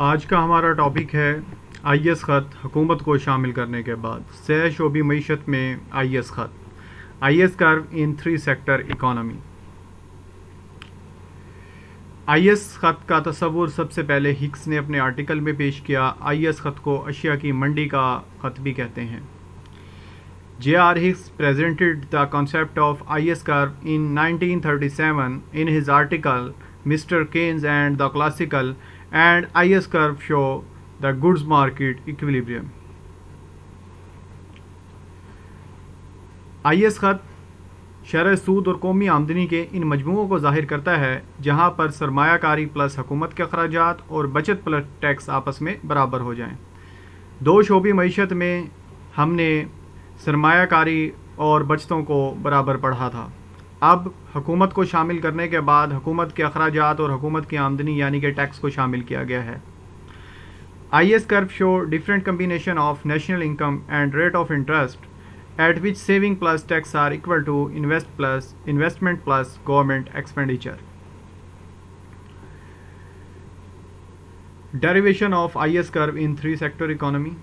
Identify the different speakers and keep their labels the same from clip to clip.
Speaker 1: आज का हमारा टॉपिक है आईएस ख़त हुकूमत को शामिल करने के बाद सह शोबी मईशत में आईएस ख़त। IS curve in 3 sector economy. IS ख़त का तस्वुर सबसे पहले हिक्स ने अपने आर्टिकल में पेश किया। आईएस ख़त को अशिया की मंडी का ख़त भी कहते हैं। J.R. Hicks presented the concept of IS curve in 1937 in his article Mr. Keynes and the Classical and IS curve show the goods market equilibrium. IS खत शरह सूद और कौमी आमदनी के इन मजमूओं को ज़ाहिर करता है जहाँ पर सरमायाकारी प्लस हुकूमत के अखराजात और बचत प्लस टैक्स आपस में बराबर हो जाएं। दो शोबी मईशत में हमने सरमायाकारी और बचतों को बराबर पढ़ा था। अब हुकूमत को शामिल करने के बाद हुकूमत के अखराजात और हुकूमत की आमदनी यानी कि टैक्स को शामिल किया गया है। IS curve show different combination of national income and rate of interest at which saving plus tax are equal to investment plus government expenditure. Derivation of IS curve in 3 sector economy.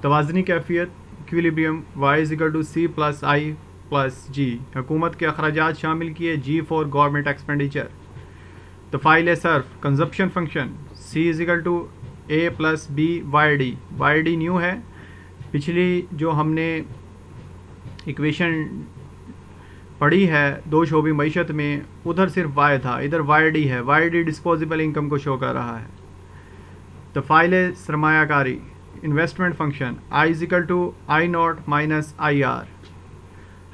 Speaker 1: तवाज़नी कैफियत equilibrium y is equal to C plus I plus G। हुकूमत के अखराजात शामिल किए G for government expenditure. तफ़ाइल सर्फ consumption function C is equal to A plus B YD new है। पिछली जो हमने इक्वेशन पढ़ी है दो शोबी मईशत में उधर सिर्फ Y था, इधर YD है। YD डिस्पोजेबल इनकम को शो कर रहा है। तफ़ाइल सरमायाकारी investment function I is equal to I naught minus IR।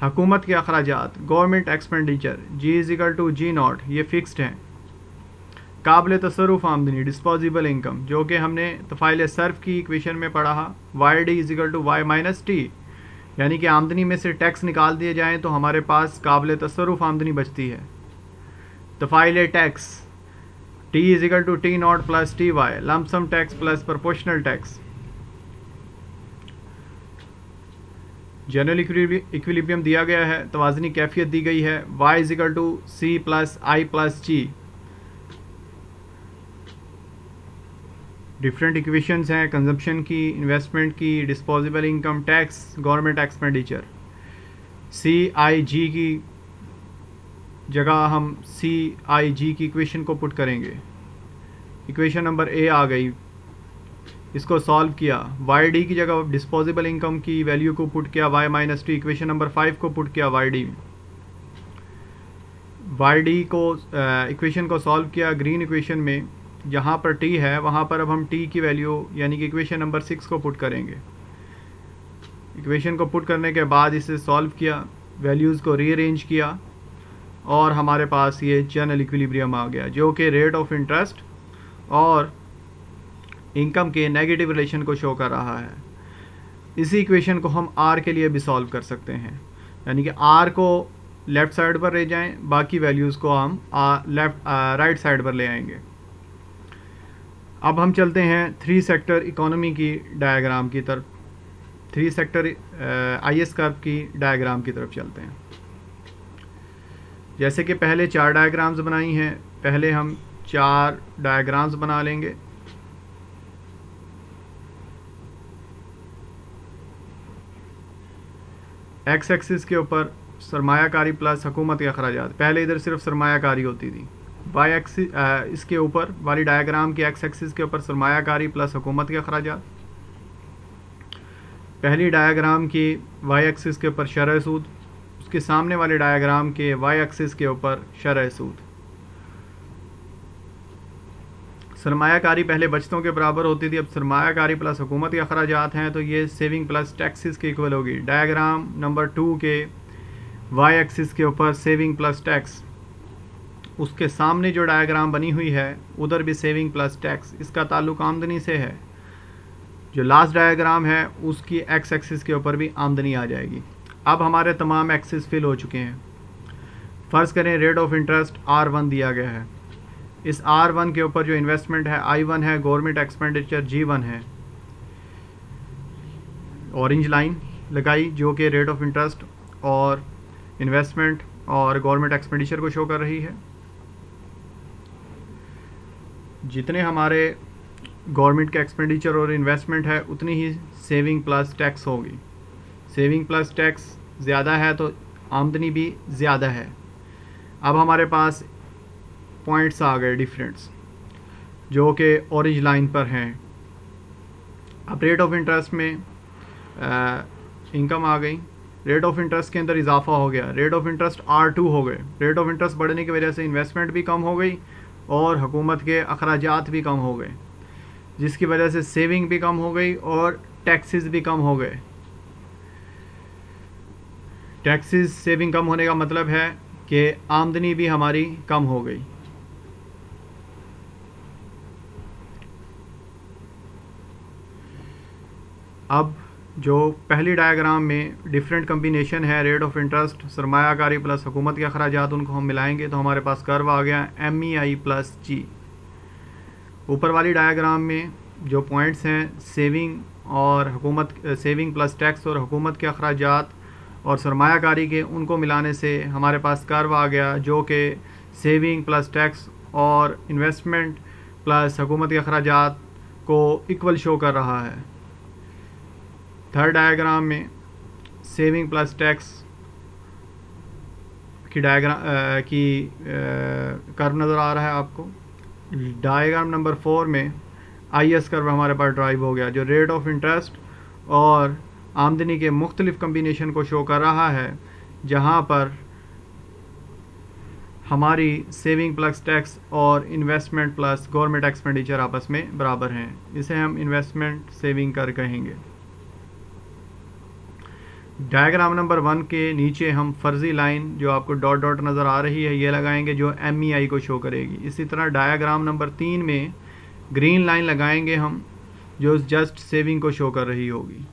Speaker 1: हुकूमत के अखराजात government expenditure G is equal to G naught, ये फिक्स्ड हैं। काबिल तसर्रुफ़ आमदनी डिस्पोजेबल इनकम जो कि हमने तफ़ाइल सर्फ की इक्वेशन में पढ़ा। YD is equal to Y minus T, यानी कि आमदनी में से टैक्स निकाल दिए जाएँ तो हमारे पास काबिल तसर्रुफ़ आमदनी बचती है। तफ़ाइल tax T is equal to T naught plus TY, lump sum tax plus proportional tax. General equilibrium दिया गया है। तवाज़नी कैफियत दी गई है y is equal to C plus I plus G। Different equations हैं कंजप्शन की, इन्वेस्टमेंट की, disposable income, tax, government expenditure. CIG की जगह हम CIG की इक्वेशन को पुट करेंगे। इक्वेशन नंबर A आ गई, इसको सॉल्व किया। YD की जगह डिस्पोजेबल इनकम की वैल्यू को पुट किया Y minus T। Equation number 5 को पुट किया YD को इक्वेशन को सॉल्व किया ग्रीन इक्वेशन में। जहाँ पर T है वहाँ पर अब हम T की वैल्यू यानी कि इक्वेशन नंबर 6 को पुट करेंगे। इक्वेशन को पुट करने के बाद इसे सॉल्व किया, वैल्यूज़ को रीअरेंज किया और हमारे पास ये जनरल इक्विलिब्रियम आ गया जो कि रेट ऑफ इंटरेस्ट और इनकम के नेगेटिव रिलेशन को शो कर रहा है। इसी इक्वेशन को हम R के लिए भी सॉल्व कर सकते हैं, यानी कि R को लेफ़्ट साइड पर ले जाएं, बाकी वैल्यूज़ को हम राइट साइड पर ले आएंगे। अब हम चलते हैं 3 सेक्टर इकोनॉमी की डायग्राम की तरफ। 3 सेक्टर आईएस कर्व की डायग्राम की तरफ चलते हैं। जैसे कि पहले 4 डायग्राम्स बनाई हैं, पहले हम 4 डायग्राम्स बना लेंगे। एक्स एक्सिस के ऊपर सरमायाकारी प्लस हुकूमत के अखराजात, पहले इधर सिर्फ सरमायाकारी होती थी। वाई एक्सिस इसके ऊपर वाली डायग्राम के एक्स एक्सिस के ऊपर सरमायाकारी प्लस हुकूमत के अखराजात। पहली डायग्राम की वाई एक्सिस के ऊपर शरह सूद, उसके सामने वाले डायग्राम के वाई एक्सिस के ऊपर शरह सूद। सरमायाकारी पहले बचतों के बराबर होती थी, अब सरमायाकारी प्लस हुकूमत के अखराजात हैं तो ये सेविंग प्लस टैक्सेस के इक्वल होगी। डायग्राम नंबर 2 के वाई एक्सिस के ऊपर सेविंग प्लस टैक्स, उसके सामने जो डायग्राम बनी हुई है उधर भी सेविंग प्लस टैक्स, इसका ताल्लुक आमदनी से है। जो लास्ट डायग्राम है उसकी एक्स एक्सिस के ऊपर भी आमदनी आ जाएगी। अब हमारे तमाम एक्सिस फिल हो चुके हैं। फ़र्ज़ करें रेट ऑफ इंटरेस्ट R1 दिया गया है, इस R1 के ऊपर जो इन्वेस्टमेंट है I1 है, गवर्नमेंट एक्सपेंडिचर G1 है। ऑरेंज लाइन लगाई जो कि रेट ऑफ इंटरेस्ट और इन्वेस्टमेंट और गवर्नमेंट एक्सपेंडिचर को शो कर रही है। जितने हमारे गवर्नमेंट के एक्सपेंडिचर और इन्वेस्टमेंट है उतनी ही सेविंग प्लस टैक्स होगी। सेविंग प्लस टैक्स ज़्यादा है तो आमदनी भी ज़्यादा है। अब हमारे पास पॉइंट्स आ गए डिफरेंट्स जो कि ऑरेंज लाइन पर हैं। अब रेट ऑफ इंटरेस्ट में इनकम आ गई, रेट ऑफ इंटरेस्ट के अंदर इजाफा हो गया, रेट ऑफ इंटरेस्ट R2 हो गए। रेट ऑफ इंटरेस्ट बढ़ने की वजह से इन्वेस्टमेंट भी कम हो गई और हुकूमत के अखराजात भी कम हो गए, जिसकी वजह से सेविंग भी कम हो गई और टैक्सेस भी कम हो गए। टैक्सेस सेविंग कम होने का मतलब है कि आमदनी भी हमारी कम हो गई। अब जो पहली डायग्राम में डिफरेंट कम्बिनेशन है रेट ऑफ इंटरेस्ट, सरमायाकारी प्लस हुकूमत के अखराजात, उनको हम मिलाएंगे तो हमारे पास कर्व आ गया MEI प्लस G। ऊपर वाली डायग्राम में जो पॉइंट्स हैं सेविंग और हुकूमत, सेविंग प्लस टैक्स और हुकूमत के अखराजात और सरमायाकारी के, उनको मिलाने से हमारे पास कर्व आ गया जो कि सेविंग प्लस टैक्स और इन्वेस्टमेंट प्लस हुकूमत के अखराजात को इक्वल शो कर रहा है। थर्ड डायग्राम में सेविंग प्लस टैक्स की कर्व नज़र आ रहा है आपको। डायग्राम नंबर 4 में IS कर्व हमारे पास ड्राइव हो गया जो रेट ऑफ इंटरेस्ट और आमदनी के मुख्तलिफ कम्बिनेशन को शो कर रहा है, जहाँ पर हमारी सेविंग प्लस टैक्स और इन्वेस्टमेंट प्लस गवर्नमेंट एक्सपेंडिचर आपस में बराबर हैं। इसे हम इन्वेस्टमेंट सेविंग कर कहेंगे। डायग्राम नंबर 1 के नीचे हम फर्जी लाइन जो आपको डॉट डॉट नज़र आ रही है ये लगाएंगे जो MEI को शो करेगी। इसी तरह डायग्राम नंबर 3 में ग्रीन लाइन लगाएंगे हम जो जस्ट सेविंग को शो कर रही होगी।